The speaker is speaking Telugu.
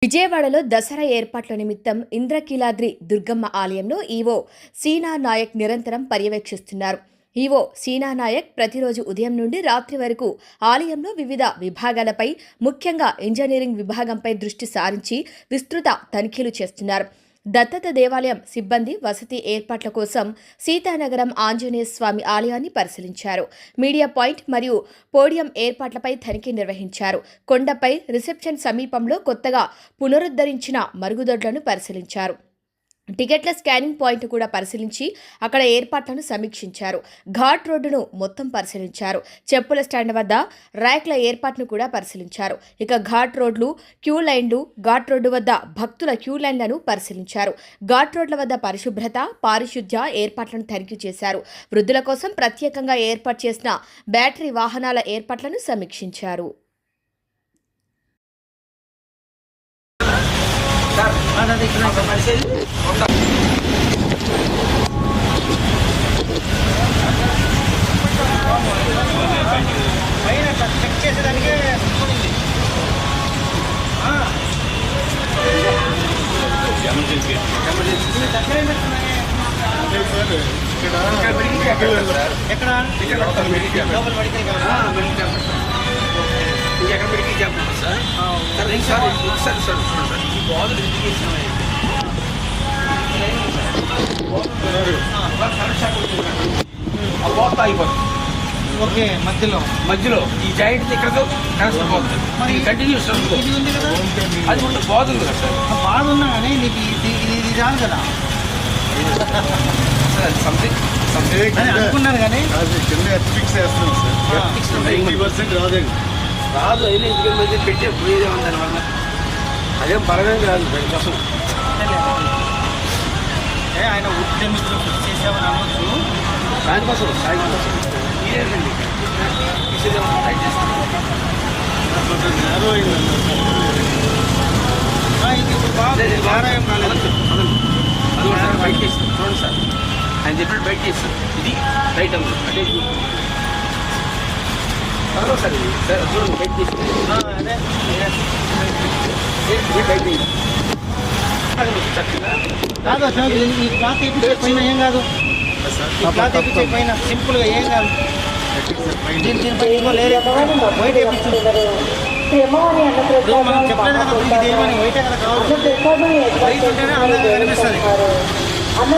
విజయవాడలో దసరా ఏర్పాట్ల నిమిత్తం ఇంద్రకీలాద్రి దుర్గమ్మ ఆలయంలో ఈవో సీనా నాయక్ నిరంతరం పర్యవేక్షిస్తున్నారు. ఈవో సీనా నాయక్ ప్రతిరోజు ఉదయం నుండి రాత్రి వరకు ఆలయంలో వివిధ విభాగాలపై, ముఖ్యంగా ఇంజనీరింగ్ విభాగంపై దృష్టి సారించి విస్తృత తనిఖీలు చేస్తున్నారు. దత్తత దేవాలయం సిబ్బంది వసతి ఏర్పాట్ల కోసం సీతానగరం ఆంజనేయ స్వామి ఆలయాన్ని పరిశీలించారు. మీడియా పాయింట్ మరియు పోడియం ఏర్పాట్లపై తనిఖీ నిర్వహించారు. కొండపై రిసెప్షన్ సమీపంలో కొత్తగా పునరుద్ధరించిన మరుగుదొడ్లను పరిశీలించారు. టికెట్ల స్కానింగ్ పాయింట్ కూడా పరిశీలించి అక్కడ ఏర్పాట్లను సమీక్షించారు. ఘాట్ రోడ్డును మొత్తం పరిశీలించారు. చెప్పుల స్టాండ్ వద్ద ర్యాక్ల ఏర్పాటును కూడా పరిశీలించారు. ఇక ఘాట్ రోడ్లు, క్యూ లైన్లు, ఘాట్ రోడ్డు వద్ద భక్తుల క్యూ లైన్లను పరిశీలించారు. ఘాట్ రోడ్ల వద్ద పరిశుభ్రత, పారిశుద్ధ్య ఏర్పాట్లను తనిఖీ చేశారు. వృద్ధుల కోసం ప్రత్యేకంగా ఏర్పాటు చేసిన బ్యాటరీ వాహనాల ఏర్పాట్లను సమీక్షించారు. ఓకే, మధ్యలో ఈ జాయింట్ ఇక్కడ మరి కంటిన్యూస్ ఇది ఉంది కదా, అది ఉంటే బాగుంది కదా సార్. బాధ ఉన్నా కానీ నీకు ఇది రాదు కదా సంథింగ్ అనుకున్నాను కానీ రాదు. అయినా ఇంటికి మధ్య పెట్టే పోయేదే ఉంది దానివల్ల. అదేం బలమైన రాదు దానికోసం. ఆయన ఉద్యమిస్తులు ఫిక్స్ చేసామని అనవచ్చు. దానికోసం ఇదేనండి ట్రై చేస్తాను. ఇది ఇప్పుడు బాగా ఏం కాలేదు. అది కూడా బయట చేస్తాను చూడండి సార్. ఆయన చెప్పినట్టు బయట చేస్తాను. ఇది రైట్ అమ్మ అంటే సార్ ఇది సార్ చూడండి బయట చేస్తాను. అదే బయట కాదు. ఈ క్లాత్ వేయించే పైన ఏం కాదు. ఈ క్లాత్ వేయించే పైన సింపుల్గా ఏం కాదు. దీనిపై ఇంకో లేరు వైట్ వేయించు. ఇప్పుడు మనం చెప్పలేదు కదా, ఇది ఏమని వైటే కదా కావాలి. వైట్ ఉంటేనే అందంగా కనిపిస్తుంది. అమ్మ